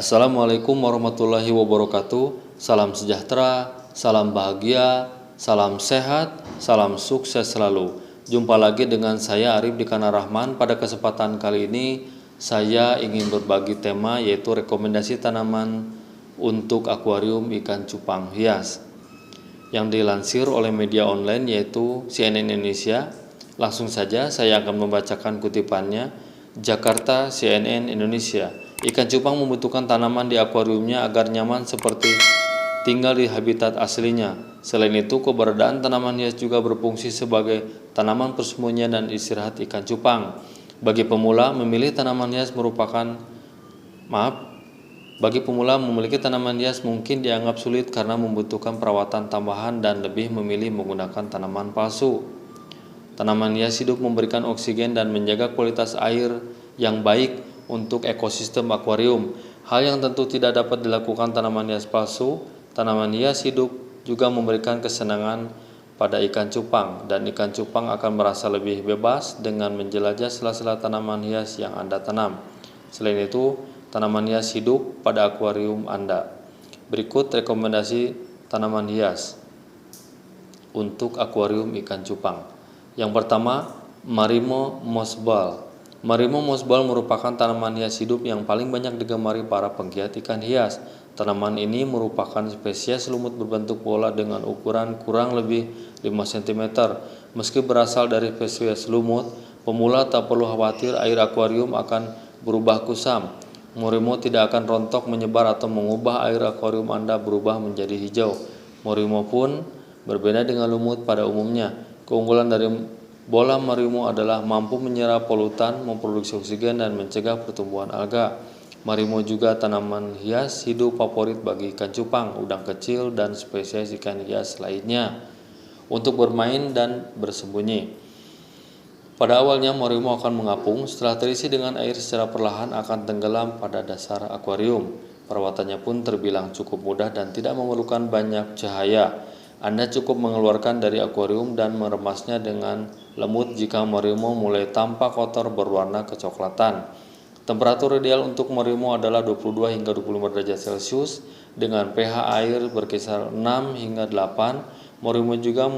Assalamualaikum warahmatullahi wabarakatuh. Salam sejahtera, salam bahagia, salam sehat, salam sukses selalu. Jumpa lagi dengan saya Arif Dikana Rahman. Pada kesempatan kali ini saya ingin berbagi tema yaitu rekomendasi tanaman untuk akuarium ikan cupang hias yang dilansir oleh media online yaitu CNN Indonesia. Langsung saja saya akan membacakan kutipannya. Jakarta, CNN Indonesia. Ikan cupang membutuhkan tanaman di akuariumnya agar nyaman seperti tinggal di habitat aslinya. Selain itu, keberadaan tanaman hias juga berfungsi sebagai tanaman persembunyian dan istirahat ikan cupang. Bagi pemula, memiliki tanaman hias mungkin dianggap sulit karena membutuhkan perawatan tambahan dan lebih memilih menggunakan tanaman palsu. Tanaman hias hidup memberikan oksigen dan menjaga kualitas air yang baik untuk ekosistem akuarium. Hal yang tentu tidak dapat dilakukan tanaman hias palsu. Tanaman hias hidup juga memberikan kesenangan pada ikan cupang, dan ikan cupang akan merasa lebih bebas dengan menjelajah sela-sela tanaman hias yang Anda tanam. Selain itu, tanaman hias hidup pada akuarium Anda. Berikut rekomendasi tanaman hias untuk akuarium ikan cupang. Yang pertama, Marimo mossball. Marimo mossball merupakan tanaman hias hidup yang paling banyak digemari para penggiat ikan hias. Tanaman ini merupakan spesies lumut berbentuk bola dengan ukuran kurang lebih 5 cm. Meski berasal dari spesies lumut, pemula tak perlu khawatir air akuarium akan berubah kusam. Marimo tidak akan rontok, menyebar atau mengubah air akuarium Anda berubah menjadi hijau. Marimo pun berbeda dengan lumut pada umumnya. Keunggulan dari bola Marimo adalah mampu menyerap polutan, memproduksi oksigen, dan mencegah pertumbuhan alga. Marimo juga tanaman hias hidup favorit bagi ikan cupang, udang kecil, dan spesies ikan hias lainnya untuk bermain dan bersembunyi. Pada awalnya Marimo akan mengapung, setelah terisi dengan air secara perlahan akan tenggelam pada dasar akuarium. Perawatannya pun terbilang cukup mudah dan tidak memerlukan banyak cahaya. Anda cukup mengeluarkan dari akuarium dan meremasnya dengan lemut jika Marimo mulai tampak kotor berwarna kecoklatan. Temperatur ideal untuk Marimo adalah 22 hingga 25 derajat Celcius dengan pH air berkisar 6 hingga 8. Marimo juga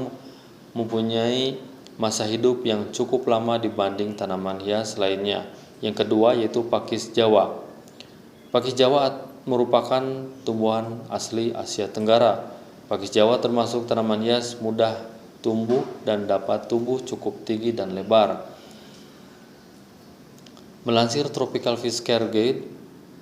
mempunyai masa hidup yang cukup lama dibanding tanaman hias lainnya. Yang kedua yaitu pakis Jawa. Pakis Jawa merupakan tumbuhan asli Asia Tenggara. Pakis Jawa termasuk tanaman hias mudah tumbuh dan dapat tumbuh cukup tinggi dan lebar. Melansir Tropical Fish Care Guide,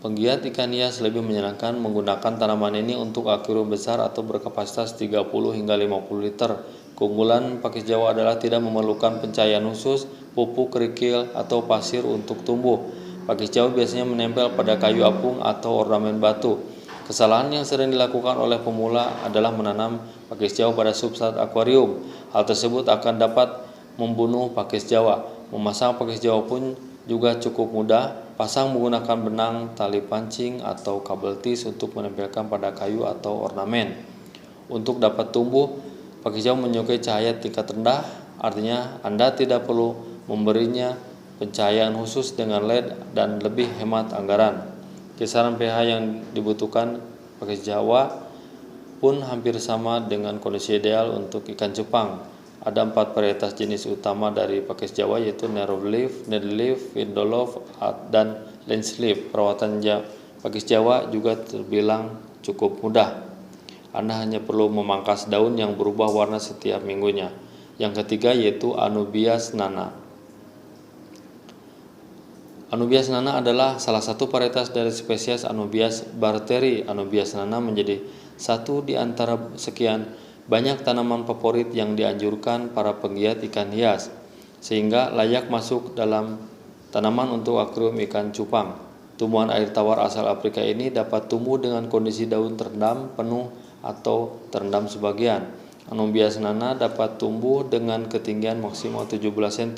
penggiat ikan hias lebih menyenangkan menggunakan tanaman ini untuk akuarium besar atau berkapasitas 30 hingga 50 liter. Keunggulan pakis Jawa adalah tidak memerlukan pencahayaan khusus, pupuk, kerikil, atau pasir untuk tumbuh. Pakis Jawa biasanya menempel pada kayu apung atau ornamen batu. Kesalahan yang sering dilakukan oleh pemula adalah menanam pakis Jawa pada substrat akuarium. Hal tersebut akan dapat membunuh pakis Jawa. Memasang pakis Jawa pun juga cukup mudah. Pasang menggunakan benang, tali pancing, atau kabel tis untuk menempelkan pada kayu atau ornamen. Untuk dapat tumbuh, pakis Jawa menyukai cahaya tingkat rendah, artinya Anda tidak perlu memberinya pencahayaan khusus dengan LED dan lebih hemat anggaran. Kisaran pH yang dibutuhkan pakis Jawa pun hampir sama dengan kondisi ideal untuk ikan cupang. Ada 4 varietas jenis utama dari pakis Jawa yaitu narrowleaf, needleleaf, windowleaf, dan lanceleaf. Perawatan pakis Jawa juga terbilang cukup mudah. Anda hanya perlu memangkas daun yang berubah warna setiap minggunya. Yang ketiga yaitu Anubias nana. Anubias nana adalah salah satu varietas dari spesies Anubias barteri. Anubias nana menjadi satu di antara sekian banyak tanaman favorit yang dianjurkan para penggiat ikan hias, sehingga layak masuk dalam tanaman untuk akuarium ikan cupang. Tumbuhan air tawar asal Afrika ini dapat tumbuh dengan kondisi daun terendam penuh atau terendam sebagian. Anubias nana dapat tumbuh dengan ketinggian maksimal 17 cm.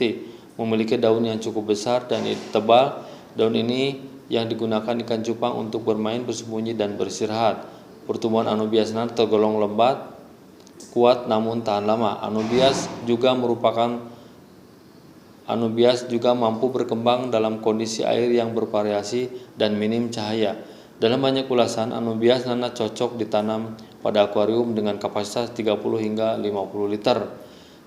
Memiliki daun yang cukup besar dan tebal. Daun ini yang digunakan ikan cupang untuk bermain, bersembunyi, dan beristirahat. Pertumbuhan Anubias nana tergolong lembat, kuat namun tahan lama. Anubias juga mampu berkembang dalam kondisi air yang bervariasi dan minim cahaya. Dalam banyak ulasan, Anubias nana cocok ditanam pada akuarium dengan kapasitas 30 hingga 50 liter.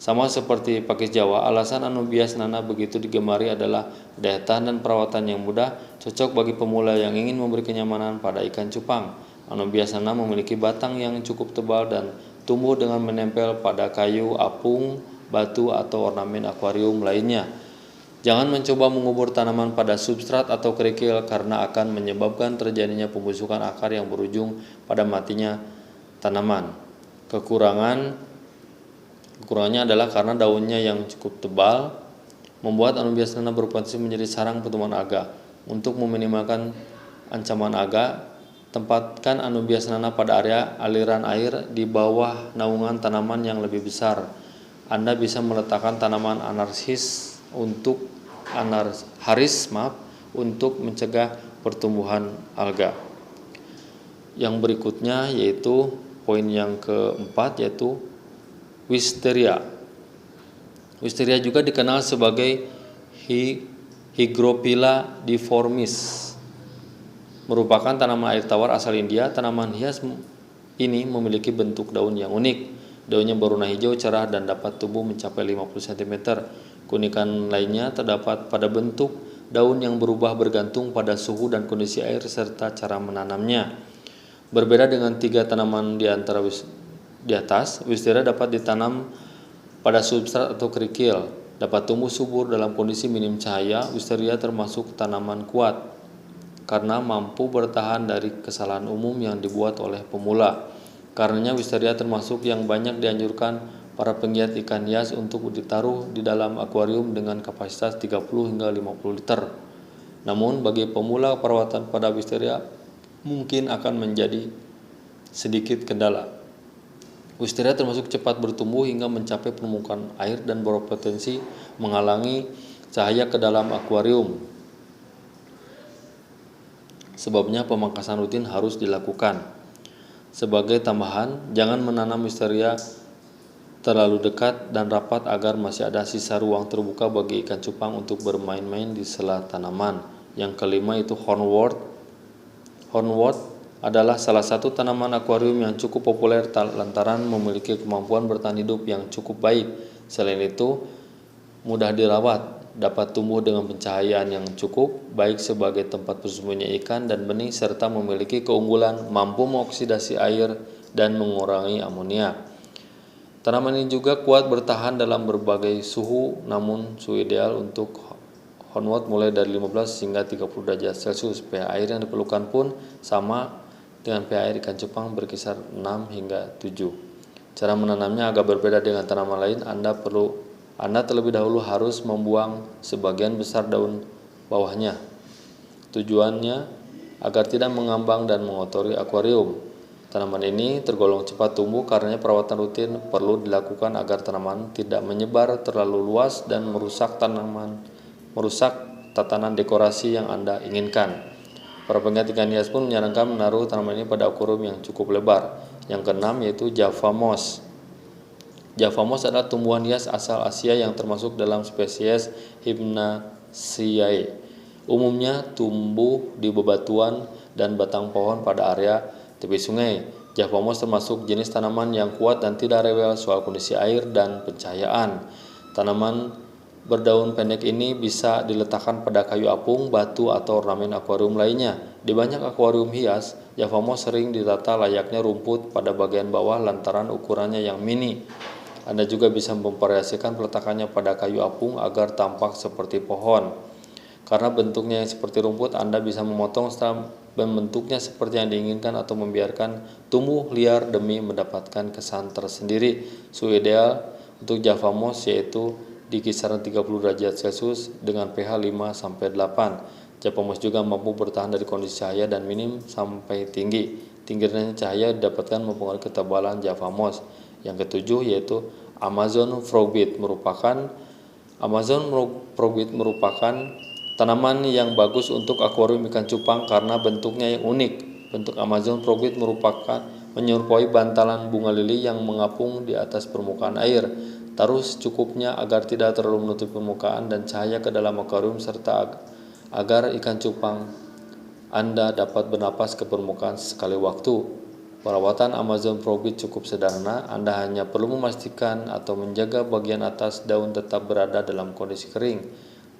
Sama seperti pakis Jawa, alasan Anubias nana begitu digemari adalah daya tahan dan perawatan yang mudah, cocok bagi pemula yang ingin memberi kenyamanan pada ikan cupang. Anubias nana memiliki batang yang cukup tebal dan tumbuh dengan menempel pada kayu, apung, batu, atau ornamen akuarium lainnya. Jangan mencoba mengubur tanaman pada substrat atau kerikil karena akan menyebabkan terjadinya pembusukan akar yang berujung pada matinya tanaman. Kekurangannya adalah karena daunnya yang cukup tebal, membuat Anubias nana berpotensi menjadi sarang pertumbuhan alga. Untuk meminimalkan ancaman alga, tempatkan Anubias nana pada area aliran air di bawah naungan tanaman yang lebih besar. Anda bisa meletakkan tanaman haris untuk mencegah pertumbuhan alga. Yang berikutnya yaitu poin yang keempat, yaitu Wisteria. Wisteria juga dikenal sebagai Hygrophila deformis, merupakan tanaman air tawar asal India. Tanaman hias ini memiliki bentuk daun yang unik. Daunnya berwarna hijau cerah dan dapat tumbuh mencapai 50 cm. Keunikan lainnya terdapat pada bentuk daun yang berubah bergantung pada suhu dan kondisi air serta cara menanamnya. Berbeda dengan tiga tanaman di atas, Wisteria dapat ditanam pada substrat atau kerikil, dapat tumbuh subur dalam kondisi minim cahaya. Wisteria termasuk tanaman kuat karena mampu bertahan dari kesalahan umum yang dibuat oleh pemula. Karenanya Wisteria termasuk yang banyak dianjurkan para penggiat ikan hias untuk ditaruh di dalam akuarium dengan kapasitas 30 hingga 50 liter. Namun bagi pemula, perawatan pada Wisteria mungkin akan menjadi sedikit kendala. Wisteria termasuk cepat bertumbuh hingga mencapai permukaan air dan berpotensi menghalangi cahaya ke dalam akuarium. Sebabnya pemangkasan rutin harus dilakukan. Sebagai tambahan, jangan menanam Wisteria terlalu dekat dan rapat agar masih ada sisa ruang terbuka bagi ikan cupang untuk bermain-main di sela tanaman. Yang kelima itu hornwort. Hornwort adalah salah satu tanaman akuarium yang cukup populer lantaran memiliki kemampuan bertahan hidup yang cukup baik. Selain itu, mudah dirawat, dapat tumbuh dengan pencahayaan yang cukup, baik sebagai tempat bersembunyi ikan dan benih, serta memiliki keunggulan mampu mengoksidasi air dan mengurangi amonia. Tanaman ini juga kuat bertahan dalam berbagai suhu, namun suhu ideal untuk hornwort mulai dari 15 hingga 30 derajat Celcius. pH air yang diperlukan pun sama dengan pH air ikan cupang, berkisar 6 hingga 7. Cara menanamnya agak berbeda dengan tanaman lain. Anda terlebih dahulu harus membuang sebagian besar daun bawahnya. Tujuannya agar tidak mengambang dan mengotori akuarium. Tanaman ini tergolong cepat tumbuh, karenanya perawatan rutin perlu dilakukan agar tanaman tidak menyebar terlalu luas dan merusak tatanan dekorasi yang Anda inginkan. Para penggiat ikan hias pun menyarankan menaruh tanaman ini pada akuarium yang cukup lebar. Yang keenam yaitu Java moss. Java moss adalah tumbuhan hias asal Asia yang termasuk dalam spesies Hypnaceae. Umumnya tumbuh di bebatuan dan batang pohon pada area tepi sungai. Java moss termasuk jenis tanaman yang kuat dan tidak rewel soal kondisi air dan pencahayaan. Tanaman berdaun pendek ini bisa diletakkan pada kayu apung, batu, atau ornamen akuarium lainnya. Di banyak akuarium hias, Java moss sering ditata layaknya rumput pada bagian bawah lantaran ukurannya yang mini. Anda juga bisa memvariasikan peletakannya pada kayu apung agar tampak seperti pohon. Karena bentuknya yang seperti rumput, Anda bisa memotong setelah membentuknya seperti yang diinginkan atau membiarkan tumbuh liar demi mendapatkan kesan tersendiri. Suhu ideal untuk Java moss yaitu di kisaran 30 derajat Celcius dengan pH 5-8. Java moss juga mampu bertahan dari kondisi cahaya dan minim sampai tinggi. Tingginya cahaya didapatkan mempengaruhi ketebalan Java moss. Yang ketujuh yaitu Amazon frogbit merupakan tanaman yang bagus untuk akuarium ikan cupang karena bentuknya yang unik. Bentuk Amazon frogbit menyerupai bantalan bunga lili yang mengapung di atas permukaan air. Taruh secukupnya agar tidak terlalu menutupi permukaan dan cahaya ke dalam akuarium serta agar ikan cupang Anda dapat bernapas ke permukaan sekali waktu. Perawatan Amazon Probit cukup sederhana. Anda hanya perlu memastikan atau menjaga bagian atas daun tetap berada dalam kondisi kering.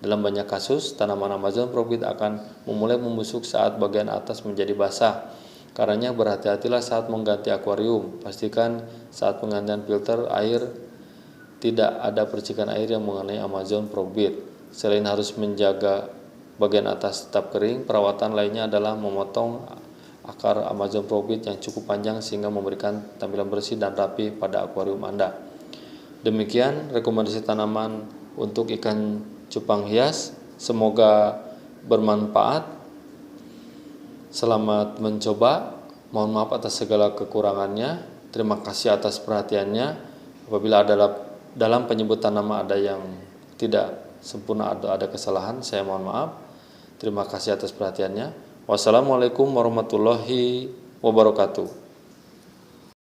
Dalam banyak kasus, tanaman Amazon Probit akan memulai membusuk saat bagian atas menjadi basah. Karenanya berhati-hatilah saat mengganti akuarium. Pastikan saat penggantian filter air tidak ada percikan air yang mengenai Amazon Probit. Selain harus menjaga bagian atas tetap kering, perawatan lainnya adalah memotong akar Amazon Probit yang cukup panjang sehingga memberikan tampilan bersih dan rapi pada akuarium Anda. Demikian rekomendasi tanaman untuk ikan cupang hias. Semoga bermanfaat. Selamat mencoba. Mohon maaf atas segala kekurangannya. Terima kasih atas perhatiannya. Apabila dalam penyebutan nama ada yang tidak sempurna atau ada kesalahan, saya mohon maaf. Terima kasih atas perhatiannya. Wassalamualaikum warahmatullahi wabarakatuh.